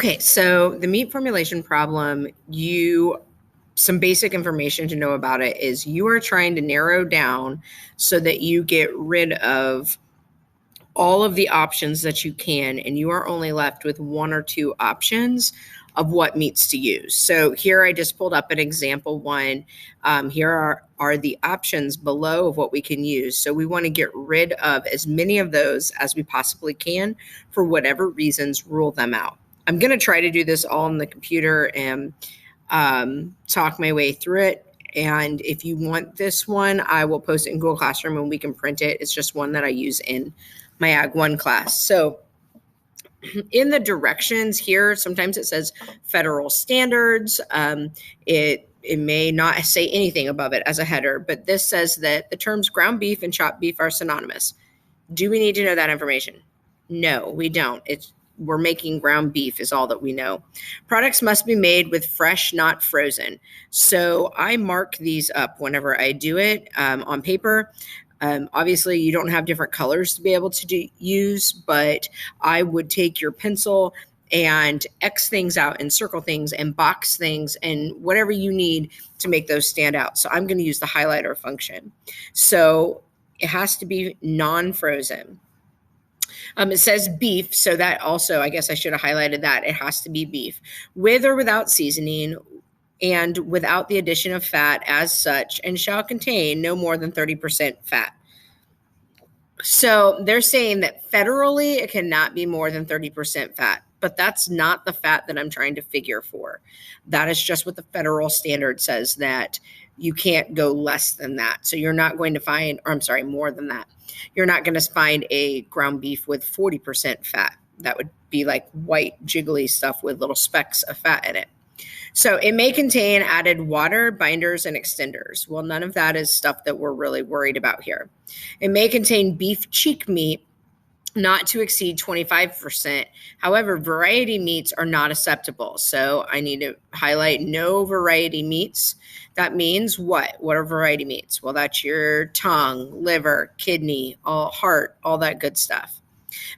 Okay, so the meat formulation problem, some basic information to know about it is you are trying to narrow down so that you get rid of all of the options that you can, and you are only left with one or two options of what meats to use. So here I just pulled up an example one. Here are the options below of what we can use. So we want to get rid of as many of those as we possibly can for whatever reasons, rule them out. I'm going to try to do this all on the computer and talk my way through it. And if you want this one, I will post it in Google Classroom and we can print it. It's just one that I use in my Ag 1 class. So in the directions here, sometimes it says federal standards. It may not say anything above it as a header, but this says that the terms ground beef and chopped beef are synonymous. Do we need to know that information? No, we don't. We're making ground beef is all that we know. Products must be made with fresh, not frozen. So I mark these up whenever I do it on paper. Obviously, you don't have different colors to be able to use, but I would take your pencil and X things out and circle things and box things and whatever you need to make those stand out. So I'm going to use the highlighter function. So it has to be non-frozen. It says beef, so that also, I guess I should have highlighted that. It has to be beef with or without seasoning and without the addition of fat as such, and shall contain no more than 30% fat. So they're saying that federally it cannot be more than 30% fat, but that's not the fat that I'm trying to figure for. That is just what the federal standard says, that you can't go less than that. So you're not going to find, or I'm sorry, more than that. You're not going to find a ground beef with 40% fat. That would be like white jiggly stuff with little specks of fat in it. So it may contain added water, binders, and extenders. Well, none of that is stuff that we're really worried about here. It may contain beef cheek meat, not to exceed 25%. However, variety meats are not acceptable. So I need to highlight no variety meats. That means what? What are variety meats? Well, that's your tongue, liver, kidney, heart, all that good stuff.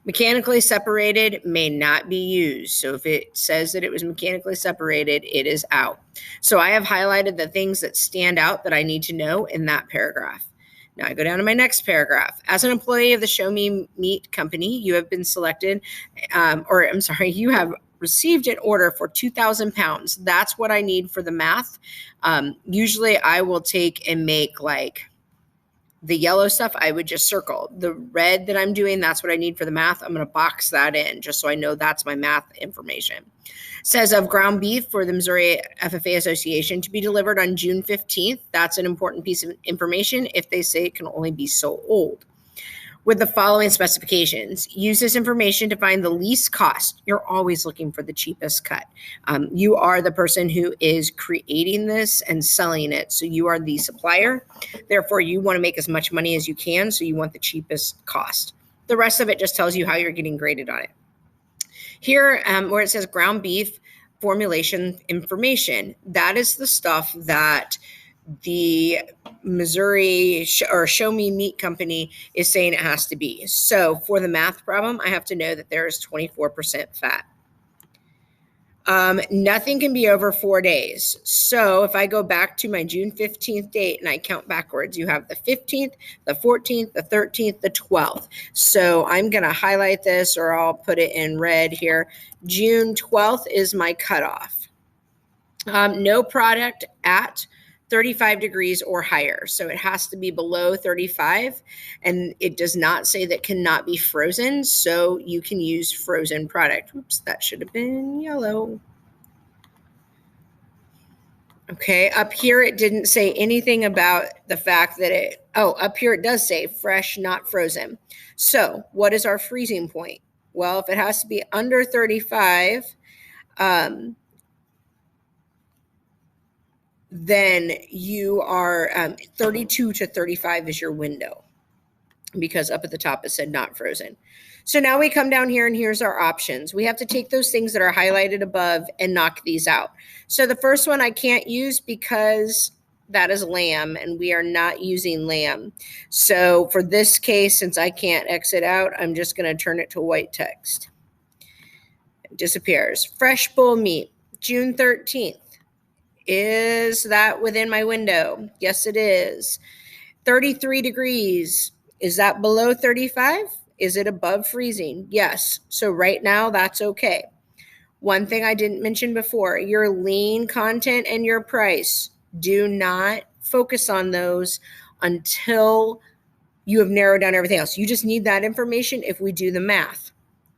Mechanically separated may not be used. So if it says that it was mechanically separated, it is out. So I have highlighted the things that stand out that I need to know in that paragraph. Now I go down to my next paragraph. As an employee of the Show Me Meat Company, you have been selected, you have received an order for 2,000 pounds. That's what I need for the math. Usually I will take and make like the yellow stuff, I would just circle. The red that I'm doing, that's what I need for the math. I'm going to box that in just so I know that's my math information. Says of ground beef for the Missouri FFA Association to be delivered on June 15th. That's an important piece of information if they say it can only be so old. With the following specifications, use this information to find the least cost. You're always looking for the cheapest cut. You are the person who is creating this and selling it. So you are the supplier. Therefore, you want to make as much money as you can. So you want the cheapest cost. The rest of it just tells you how you're getting graded on it. Here, where it says ground beef formulation information, that is the stuff that the Missouri Show Me Meat Company is saying it has to be. So for the math problem, I have to know that there is 24% fat. Nothing can be over 4 days. So if I go back to my June 15th date and I count backwards, you have the 15th, the 14th, the 13th, the 12th. So I'm going to highlight this, or I'll put it in red here. June 12th is my cutoff. No product at 35 degrees or higher. So it has to be below 35, and it does not say that cannot be frozen. So you can use frozen product. Oops, that should have been yellow. Okay, up here it didn't say anything about the fact that up here it does say fresh, not frozen. So what is our freezing point? Well, if it has to be under 35, then you are 32 to 35 is your window, because up at the top it said not frozen. So now we come down here and here's our options. We have to take those things that are highlighted above and knock these out. So the first one I can't use because that is lamb and we are not using lamb. So for this case, since I can't exit out, I'm just going to turn it to white text. It disappears. Fresh bull meat, June 13th. Is that within my window? Yes, it is. 33 degrees. Is that below 35? Is it above freezing? Yes. So right now, that's okay. One thing I didn't mention before, your lean content and your price. Do not focus on those until you have narrowed down everything else. You just need that information if we do the math.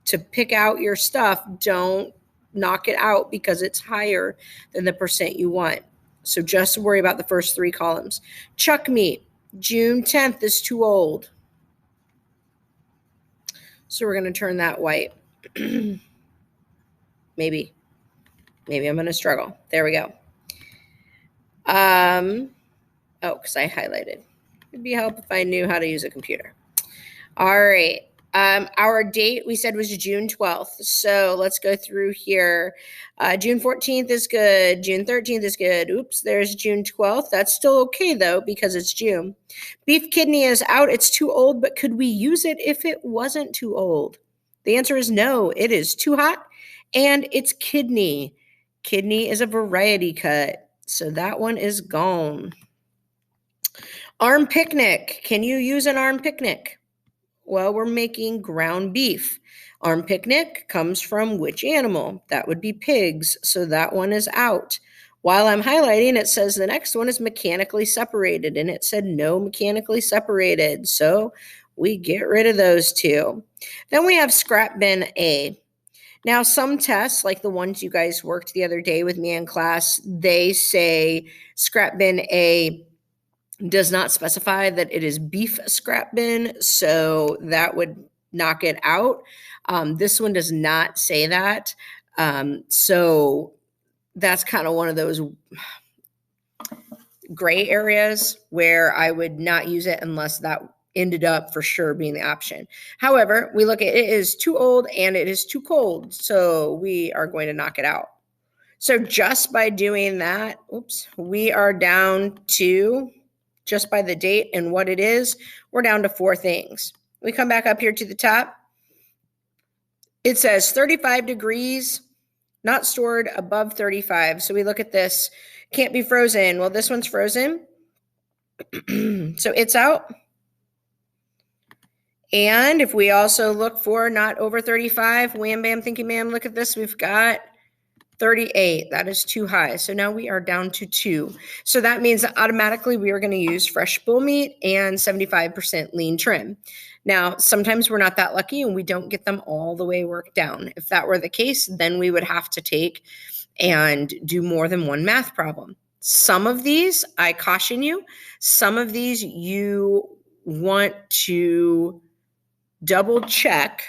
To pick out your stuff, don't knock it out because it's higher than the percent you want. So just worry about the first three columns. Chuck meat, June 10th is too old. So we're going to turn that white. Maybe I'm going to struggle. There we go. Because I highlighted. It'd be helpful if I knew how to use a computer. All right. Our date we said was June 12th. So let's go through here. June 14th is good. June 13th is good. Oops, there's June 12th. That's still okay though, because it's June. Beef kidney is out. It's too old, but could we use it if it wasn't too old? The answer is no. It is too hot and it's kidney. Kidney is a variety cut. So that one is gone. Arm picnic. Can you use an arm picnic? Well, we're making ground beef. Arm picnic comes from which animal? That would be pigs. So that one is out. While I'm highlighting, it says the next one is mechanically separated, and it said no mechanically separated. So we get rid of those two. Then we have scrap bin A. Now, some tests, like the ones you guys worked the other day with me in class, they say scrap bin A does not specify that it is beef scrap bin, so that would knock it out. This one does not say that. So that's kind of one of those gray areas where I would not use it unless that ended up for sure being the option. However, we look at it is too old and it is too cold, so we are going to knock it out. So just by doing that, we are down to, just by the date and what it is, we're down to 4 things. We come back up here to the top. It says 35 degrees, not stored above 35. So we look at this, can't be frozen. Well, this one's frozen. So it's out. And if we also look for not over 35, wham, bam, thinky, ma'am, look at this. We've got 38. That is too high. So now we are down to 2. So that means that automatically we are going to use fresh bull meat and 75% lean trim. Now, sometimes we're not that lucky and we don't get them all the way worked down. If that were the case, then we would have to take and do more than one math problem. Some of these, I caution you, some of these you want to double check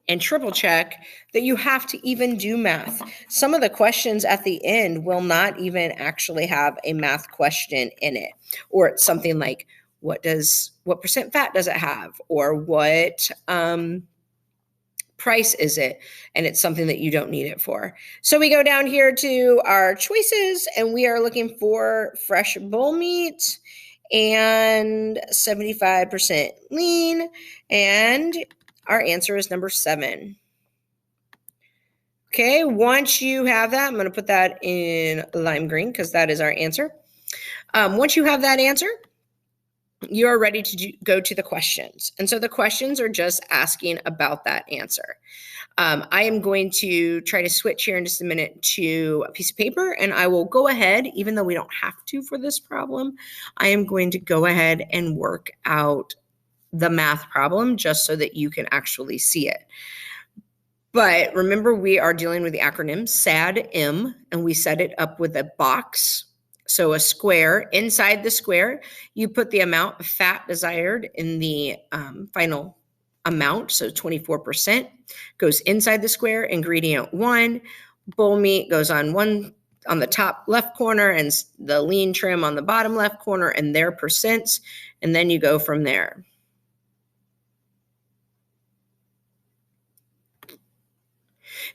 and triple check that you have to even do math. Some of the questions at the end will not even actually have a math question in it, or it's something like, what percent fat does it have? Or what price is it? And it's something that you don't need it for. So we go down here to our choices and we are looking for fresh bull meat and 75% lean. And our answer is number 7. Okay, once you have that, I'm going to put that in lime green because that is our answer. Once you have that answer, you are ready to go to the questions. And so the questions are just asking about that answer. I am going to try to switch here in just a minute to a piece of paper, and I will go ahead, even though we don't have to for this problem, I am going to go ahead and work out the math problem just so that you can actually see it. But remember, we are dealing with the acronym SAD-M, and we set it up with a box. So a square. Inside the square, you put the amount of fat desired in the final amount. So 24% goes inside the square. Ingredient 1, bull meat goes on the top left corner and the lean trim on the bottom left corner and their percents. And then you go from there.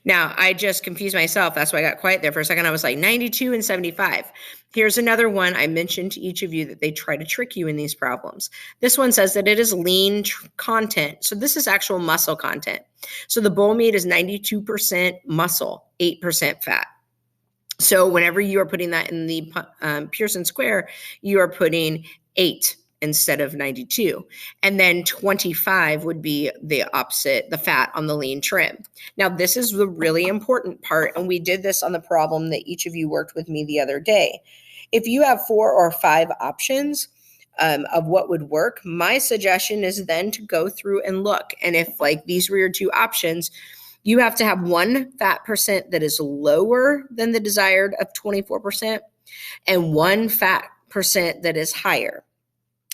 Now, I just confused myself. That's why I got quiet there for a second. I was like 92 and 75. Here's another one. I mentioned to each of you that they try to trick you in these problems. This one says that it is lean content. So this is actual muscle content. So the bull meat is 92% muscle, 8% fat. So whenever you are putting that in the Pearson square, you are putting 8 instead of 92. And then 25 would be the opposite, the fat on the lean trim. Now, this is the really important part, and we did this on the problem that each of you worked with me the other day. If you have 4 or 5 options of what would work, my suggestion is then to go through and look. And if like these were your 2 options, you have to have one fat percent that is lower than the desired of 24% and one fat percent that is higher.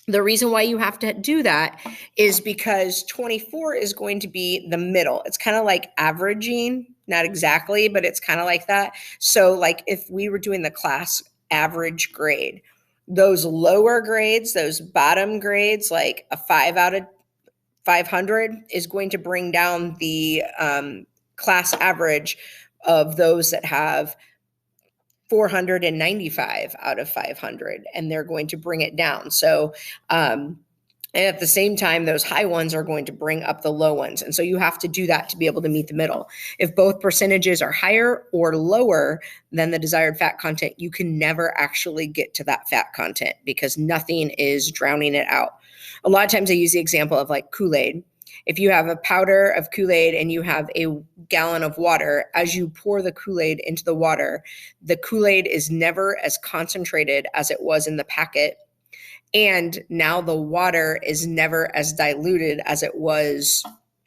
The reason why you have to do that is because 24 is going to be the middle. It's kind of like averaging, not exactly, but it's kind of like that. So like if we were doing the class average grade, those lower grades, those bottom grades, like a 5 out of 500 is going to bring down the class average of those that have 495 out of 500, and they're going to bring it down. So, and at the same time, those high ones are going to bring up the low ones. And so you have to do that to be able to meet the middle. If both percentages are higher or lower than the desired fat content, you can never actually get to that fat content because nothing is drowning it out. A lot of times I use the example of like Kool-Aid. If you have a powder of Kool-Aid and you have a gallon of water, as you pour the Kool-Aid into the water, the Kool-Aid is never as concentrated as it was in the packet. And now the water is never as diluted as it was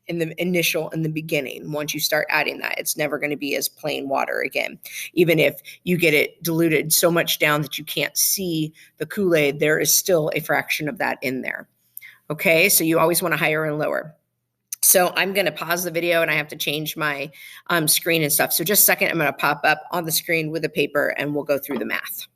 in the beginning. Once you start adding that, it's never going to be as plain water again. Even if you get it diluted so much down that you can't see the Kool-Aid, there is still a fraction of that in there. Okay, so you always want to higher and lower. So I'm going to pause the video and I have to change my screen and stuff. So just a second, I'm going to pop up on the screen with a paper and we'll go through the math.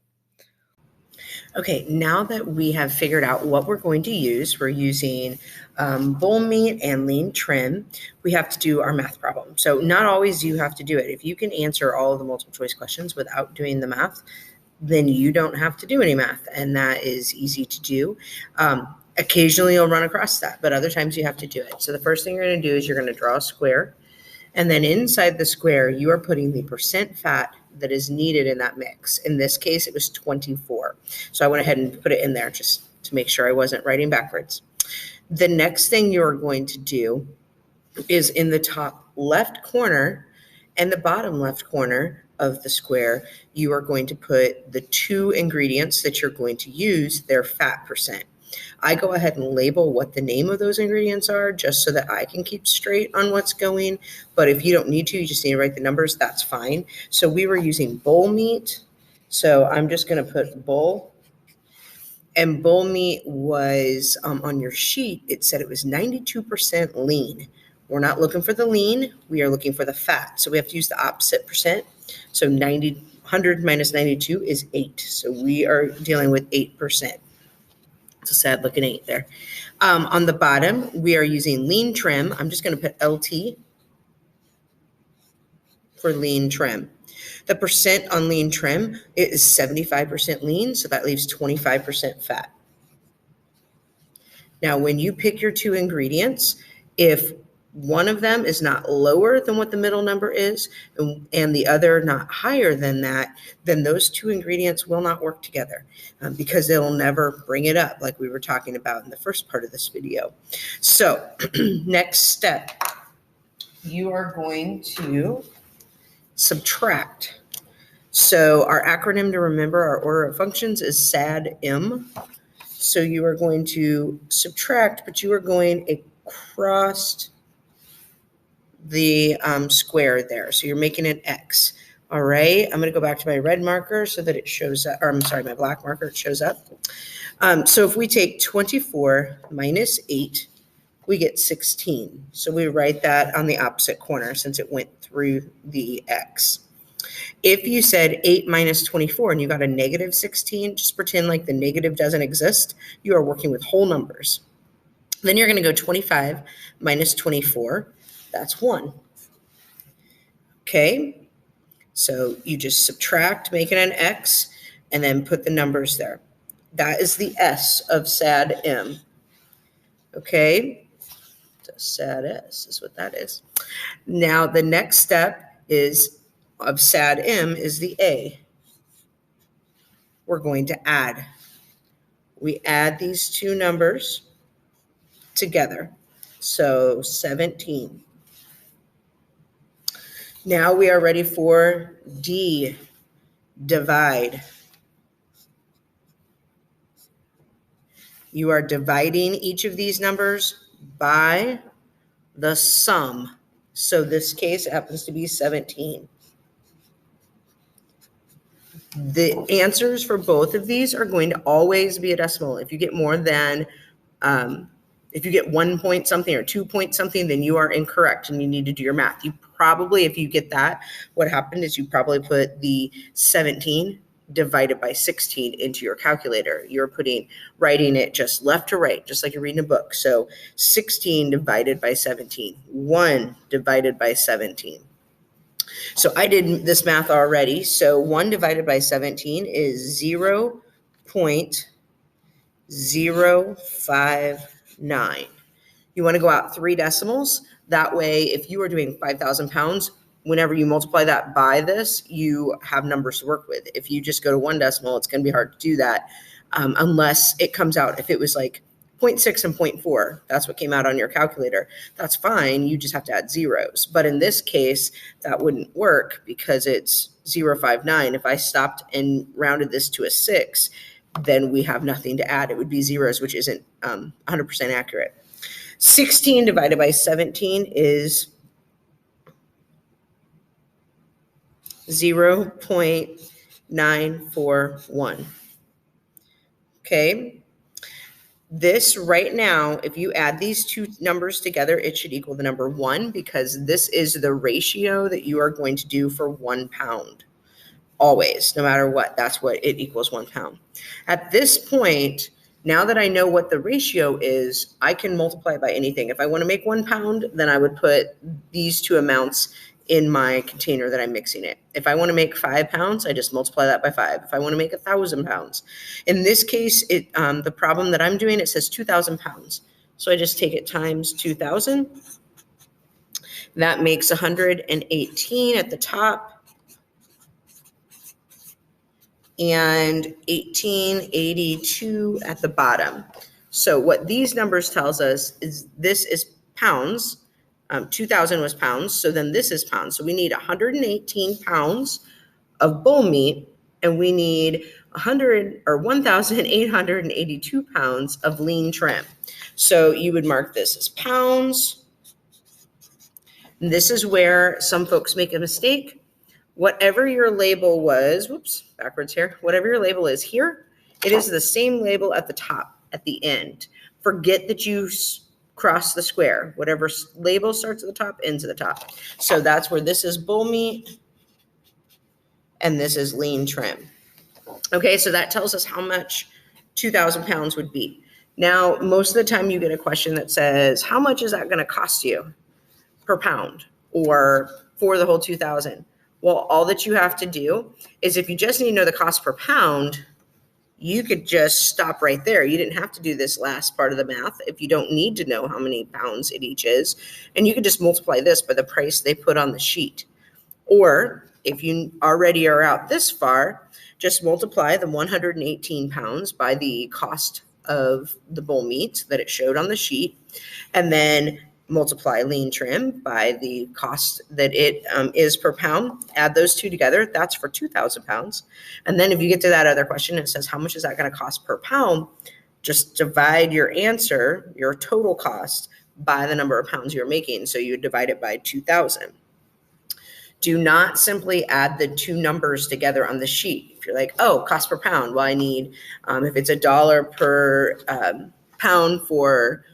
Okay, now that we have figured out what we're going to use, we're using bull meat and lean trim, we have to do our math problem. So not always do you have to do it. If you can answer all of the multiple choice questions without doing the math, then you don't have to do any math, and that is easy to do. Occasionally you'll run across that, but other times you have to do it. So the first thing you're going to do is you're going to draw a square, and then inside the square, you are putting the percent fat that is needed in that mix. In this case, it was 24. So I went ahead and put it in there just to make sure I wasn't writing backwards. The next thing you're going to do is in the top left corner and the bottom left corner of the square, you are going to put the 2 ingredients that you're going to use, their fat percent. I go ahead and label what the name of those ingredients are just so that I can keep straight on what's going. But if you don't need to, you just need to write the numbers, that's fine. So we were using bull meat. So I'm just going to put bull. And bull meat was on your sheet, it said it was 92% lean. We're not looking for the lean, we are looking for the fat. So we have to use the opposite percent. So 100 minus 92 is 8. So we are dealing with 8%. It's a sad looking 8 there. On the bottom, we are using lean trim. I'm just going to put LT for lean trim. The percent on lean trim is 75% lean, so that leaves 25% fat. Now, when you pick your 2 ingredients, if one of them is not lower than what the middle number is and the other not higher than that, then those 2 ingredients will not work together because they'll never bring it up like we were talking about in the first part of this video. So next step, you are going to subtract. So our acronym to remember, our order of functions is SAD-M. So you are going to subtract, but you are going across the square there. So you're making an X. All right. I'm going to go back to my red marker so that it shows up, or I'm sorry, my black marker, it shows up. So if we take 24 minus 8, we get 16. So we write that on the opposite corner since it went through the X. If you said 8 minus 24 and you got a negative 16, just pretend like the negative doesn't exist. You are working with whole numbers. Then you're going to go 25 minus 24. That's 1. Okay, so you just subtract, make it an X, and then put the numbers there. That is the S of SAD M. Okay, so SAD S is what that is. Now the next step is of SAD M is the A. We're going to add. We add these two numbers together. So 17. Now we are ready for D, divide. You are dividing each of these numbers by the sum. So this case happens to be 17. The answers for both of these are going to always be a decimal. If you get more than, if you get 1 point something or 2 point something, then you are incorrect and you need to do your math. You probably, if you get that, what happened is you probably put the 17 divided by 16 into your calculator. You're writing it just left to right, just like you're reading a book. So 16 divided by 17, 1 divided by 17. So I did this math already. So 1 divided by 17 is 0.059. You want to go out 3 decimals. That way, if you are doing 5,000 pounds, whenever you multiply that by this, you have numbers to work with. If you just go to 1 decimal, it's going to be hard to do that unless it comes out. If it was like 0.6 and 0.4, that's what came out on your calculator. That's fine. You just have to add zeros. But in this case, that wouldn't work because it's 0.59. If I stopped and rounded this to a 6, then we have nothing to add. It would be zeros, which isn't 100% accurate. 16 divided by 17 is 0.941. Okay. This right now, if you add these two numbers together, it should equal the number 1 because this is the ratio that you are going to do for 1 pound. Always, no matter what, that's what it equals, 1 pound. At this point, now that I know what the ratio is, I can multiply it by anything. If I want to make 1 pound, then I would put these two amounts in my container that I'm mixing it. If I want to make 5 pounds, I just multiply that by 5. If I want to make 1,000 pounds. In this case, the problem that I'm doing, it says 2,000 pounds. So I just take it times 2,000. That makes 118 at the top and 1882 at the bottom. So what these numbers tells us is this is pounds. 2,000 was pounds, so then this is pounds. So we need 118 pounds of bull meat, and we need 1,882 pounds of lean trim. So you would mark this as pounds. And this is where some folks make a mistake. Whatever your label was, whoops, backwards here. Whatever your label is here, it is the same label at the top, at the end. Forget that you cross the square. Whatever label starts at the top, ends at the top. So that's where this is bull meat and this is lean trim. Okay, so that tells us how much 2,000 pounds would be. Now, most of the time you get a question that says, how much is that going to cost you per pound or for the whole 2,000? Well, all that you have to do is if you just need to know the cost per pound, you could just stop right there. You didn't have to do this last part of the math if you don't need to know how many pounds it each is. And you could just multiply this by the price they put on the sheet. Or if you already are out this far, just multiply the 118 pounds by the cost of the bull meat that it showed on the sheet, and then multiply lean trim by the cost that it is per pound. Add those two together. That's for 2,000 pounds. And then if you get to that other question, it says, how much is that going to cost per pound? Just divide your answer, your total cost, by the number of pounds you're making. So you divide it by 2,000. Do not simply add the two numbers together on the sheet. If you're like, oh, cost per pound, well, I need, if it's $1 per pound for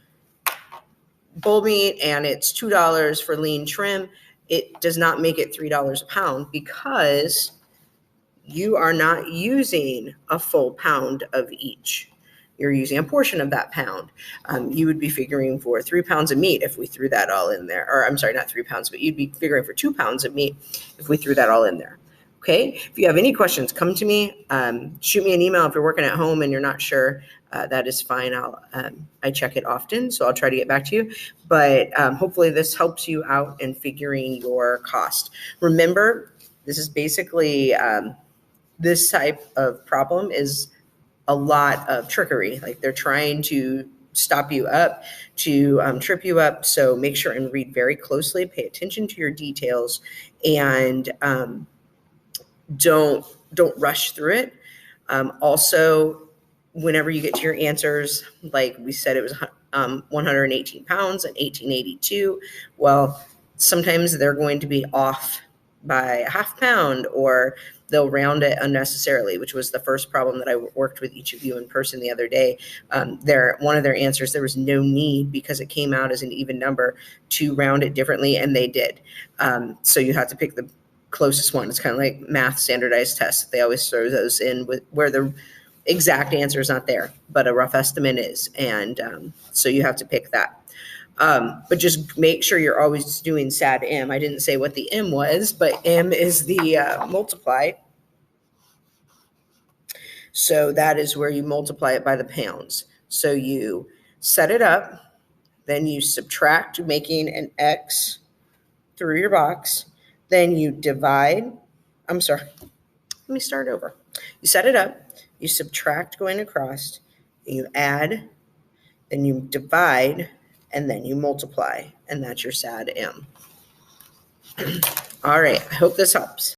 bull meat and it's $2 for lean trim, it does not make it $3 a pound because you are not using a full pound of each. you're using a portion of that pound. You would be figuring for 3 pounds of meat if we threw that all in there. Or I'm sorry, not 3 pounds, but you'd be figuring for 2 pounds of meat if we threw that all in there. Okay, if you have any questions, come to me. Shoot me an email if you're working at home and you're not sure. That is fine. I check it often, so I'll try to get back to you. But hopefully this helps you out in figuring your cost. Remember, this is basically this type of problem is a lot of trickery. Like they're trying to stop you up, to trip you up. So make sure and read very closely, pay attention to your details, and don't rush through it. Also, whenever you get to your answers, like we said, it was 118 pounds and 1882. Well, sometimes they're going to be off by a half pound, or they'll round it unnecessarily, which was the first problem that I worked with each of you in person the other day. One of their answers, there was no need, because it came out as an even number, to round it differently, and they did. So you have to pick the closest one. It's kind of like math standardized tests. They always throw those in with where the exact answer is not there, but a rough estimate is. And so you have to pick that. But just make sure you're always doing SAD M. I didn't say what the M was, but M is the multiply. So that is where you multiply it by the pounds. So you set it up, then you subtract, making an X through your box. Then you divide. I'm sorry. Let me start over. You set it up, you subtract going across, you add, then you divide, and then you multiply, and that's your SAD M. All right, I hope this helps.